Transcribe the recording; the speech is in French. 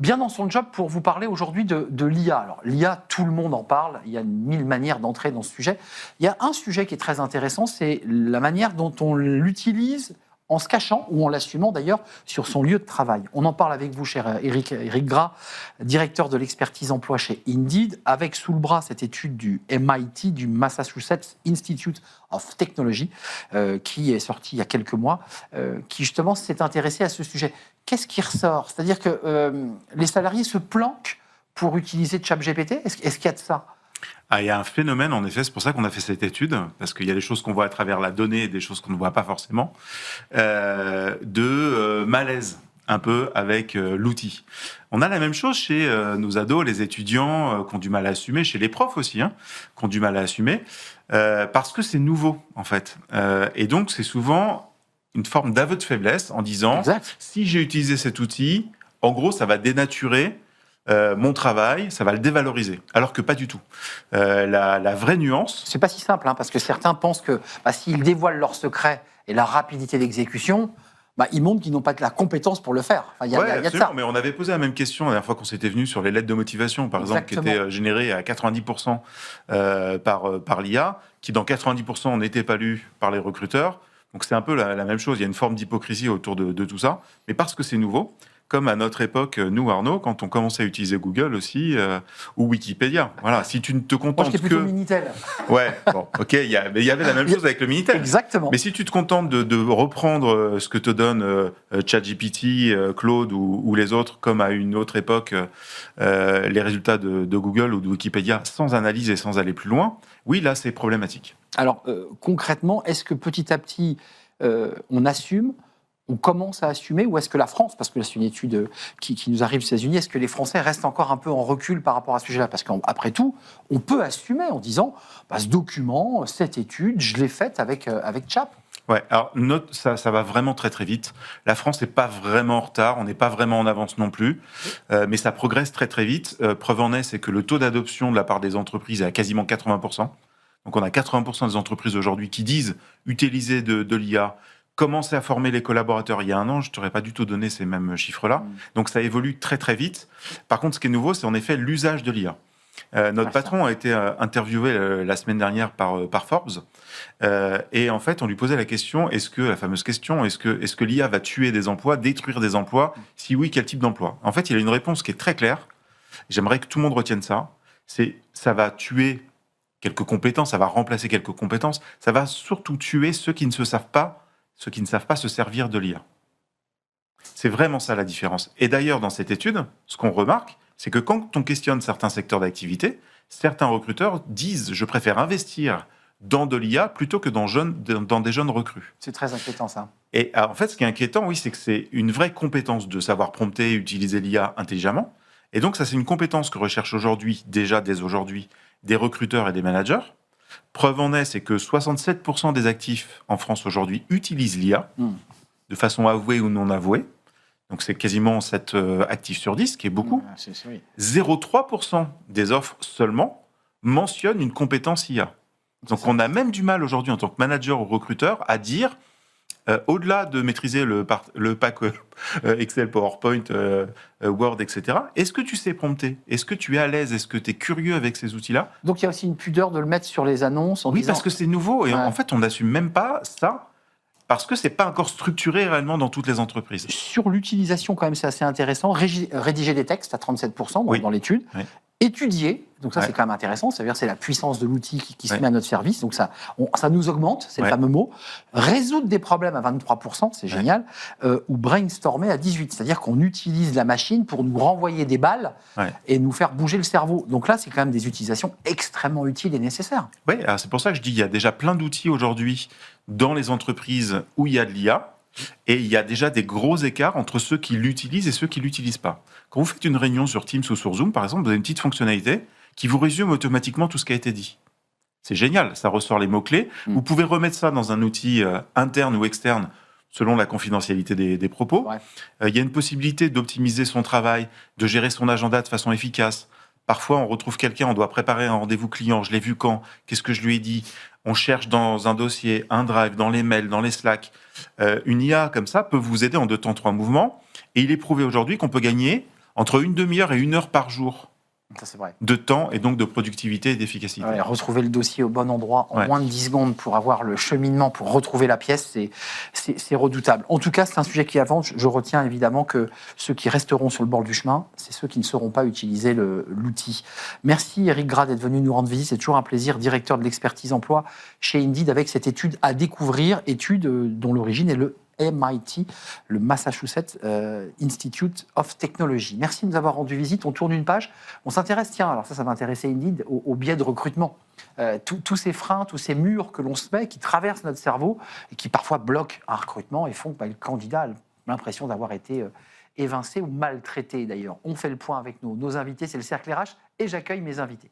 bien dans son job pour vous parler aujourd'hui de l'IA. Alors, l'IA, tout le monde en parle. Il y a 1000 manières d'entrer dans ce sujet. Il y a un sujet qui est très intéressant, c'est la manière dont on l'utilise en se cachant ou en l'assumant d'ailleurs sur son lieu de travail. On en parle avec vous, cher Eric Gras, directeur de l'expertise emploi chez Indeed, avec sous le bras cette étude du MIT, du Massachusetts Institute of Technology, qui est sortie il y a quelques mois, qui justement s'est intéressée à ce sujet. Qu'est-ce qui ressort? C'est-à-dire que les salariés se planquent pour utiliser ChatGPT. Est-ce qu'il y a de ça? Il y a un phénomène, en effet, c'est pour ça qu'on a fait cette étude, parce qu'il y a des choses qu'on voit à travers la donnée et des choses qu'on ne voit pas forcément, de malaise un peu avec l'outil. On a la même chose chez nos ados, les étudiants qui ont du mal à assumer, chez les profs aussi, qui ont du mal à assumer, parce que c'est nouveau, en fait. Et donc, c'est souvent une forme d'aveu de faiblesse en disant, exact, si j'ai utilisé cet outil, en gros, ça va dénaturer mon travail, ça va le dévaloriser. Alors que pas du tout. La vraie nuance... C'est pas si simple, parce que certains pensent que s'ils dévoilent leur secret et la rapidité d'exécution, ils montrent qu'ils n'ont pas la compétence pour le faire. Il y a de ça. Mais on avait posé la même question la dernière fois qu'on s'était venu sur les lettres de motivation, par exemple, qui étaient générées à 90% par l'IA, qui dans 90% n'étaient pas lues par les recruteurs. Donc c'est un peu la même chose. Il y a une forme d'hypocrisie autour de tout ça. Mais parce que c'est nouveau, comme à notre époque, nous, Arnaud, quand on commençait à utiliser Google aussi, ou Wikipédia. Voilà, si tu ne te contentes Moi, j'étais plutôt Minitel. Ouais, bon, ok, il y avait la même chose avec le Minitel. Exactement. Mais si tu te contentes de reprendre ce que te donne ChatGPT, Claude ou les autres, comme à une autre époque, les résultats de Google ou de Wikipédia, sans analyse et sans aller plus loin, oui, là, c'est problématique. Alors, concrètement, est-ce que petit à petit, on assume, on commence à assumer, ou est-ce que la France, parce que là c'est une étude qui nous arrive aux États-Unis, est-ce que les Français restent encore un peu en recul par rapport à ce sujet-là? Parce qu'après tout, on peut assumer en disant, ce document, cette étude, je l'ai faite avec Chat. Ouais, alors ça va vraiment très très vite. La France n'est pas vraiment en retard, on n'est pas vraiment en avance non plus, mais ça progresse très très vite. Preuve en est, c'est que le taux d'adoption de la part des entreprises est à quasiment 80%. Donc on a 80% des entreprises aujourd'hui qui disent utiliser de l'IA, commencer à former les collaborateurs. Il y a un an, je ne t'aurais pas du tout donné ces mêmes chiffres-là. Donc ça évolue très très vite. Par contre, ce qui est nouveau, c'est en effet l'usage de l'IA. Notre patron a été interviewé la semaine dernière par Forbes, et en fait on lui posait la question, la fameuse question, est-ce que l'IA va tuer des emplois, détruire des emplois? Si oui, quel type d'emploi? En fait, il a une réponse qui est très claire. J'aimerais que tout le monde retienne ça. Ça va tuer quelques compétences, ça va remplacer quelques compétences, ça va surtout tuer ceux qui ne savent pas se servir de l'IA. C'est vraiment ça la différence. Et d'ailleurs, dans cette étude, ce qu'on remarque, c'est que quand on questionne certains secteurs d'activité, certains recruteurs disent « je préfère investir dans de l'IA plutôt que dans des jeunes recrues ». C'est très inquiétant, ça. Et en fait, ce qui est inquiétant, oui, c'est que c'est une vraie compétence de savoir prompter et utiliser l'IA intelligemment. Et donc, ça, c'est une compétence que recherchent aujourd'hui, dès aujourd'hui, des recruteurs et des managers. Preuve en est, c'est que 67% des actifs en France aujourd'hui utilisent l'IA, de façon avouée ou non avouée. Donc c'est quasiment 7 actifs sur 10, ce qui est beaucoup. 0,3% des offres seulement mentionnent une compétence IA. Donc on a même du mal aujourd'hui en tant que manager ou recruteur à dire, au-delà de maîtriser le pack Excel, PowerPoint, Word, etc., est-ce que tu sais prompter? Est-ce que tu es à l'aise? Est-ce que tu es curieux avec ces outils-là? Donc il y a aussi une pudeur de le mettre sur les annonces en disant... parce que c'est nouveau. Et en fait, on n'assume même pas ça parce que ce n'est pas encore structuré réellement dans toutes les entreprises. Sur l'utilisation, quand même, c'est assez intéressant. Rédiger des textes à 37% dans l'étude. Oui. Étudier, donc ça c'est quand même intéressant, c'est-à-dire c'est la puissance de l'outil qui se met à notre service, donc ça nous augmente, c'est le fameux mot. Résoudre des problèmes à 23%, c'est génial, ou brainstormer à 18%, c'est-à-dire qu'on utilise la machine pour nous renvoyer des balles et nous faire bouger le cerveau. Donc là, c'est quand même des utilisations extrêmement utiles et nécessaires. Oui, alors c'est pour ça que je dis qu'il y a déjà plein d'outils aujourd'hui dans les entreprises où il y a de l'IA. Et il y a déjà des gros écarts entre ceux qui l'utilisent et ceux qui ne l'utilisent pas. Quand vous faites une réunion sur Teams ou sur Zoom, par exemple, vous avez une petite fonctionnalité qui vous résume automatiquement tout ce qui a été dit. C'est génial, ça ressort les mots-clés. Vous pouvez remettre ça dans un outil interne ou externe, selon la confidentialité des propos. Il y a une possibilité d'optimiser son travail, de gérer son agenda de façon efficace. Parfois, on retrouve quelqu'un, on doit préparer un rendez-vous client, je l'ai vu quand, qu'est-ce que je lui ai dit? On cherche dans un dossier, un drive, dans les mails, dans les Slack. Une IA comme ça peut vous aider en 2 temps, 3 mouvements. Et il est prouvé aujourd'hui qu'on peut gagner entre une demi-heure et 1 heure par jour Ça, c'est vrai. de temps et donc de productivité et d'efficacité. Ouais, retrouver le dossier au bon endroit en Ouais. moins de 10 secondes pour avoir le cheminement, pour retrouver la pièce, c'est redoutable. En tout cas, c'est un sujet qui avance. Je retiens évidemment que ceux qui resteront sur le bord du chemin, c'est ceux qui ne sauront pas utiliser l'outil. Merci Eric Gras d'être venu nous rendre visite. C'est toujours un plaisir, directeur de l'expertise emploi chez Indeed, avec cette étude à découvrir, étude dont l'origine est le MIT, le Massachusetts Institute of Technology. Merci de nous avoir rendu visite. On tourne une page. On s'intéresse, tiens, alors ça va intéresser Indeed, au biais de recrutement. Tous ces freins, tous ces murs que l'on se met, qui traversent notre cerveau et qui parfois bloquent un recrutement et font que le candidat a l'impression d'avoir été évincé ou maltraité d'ailleurs. On fait le point avec nos invités, c'est le Cercle RH et j'accueille mes invités.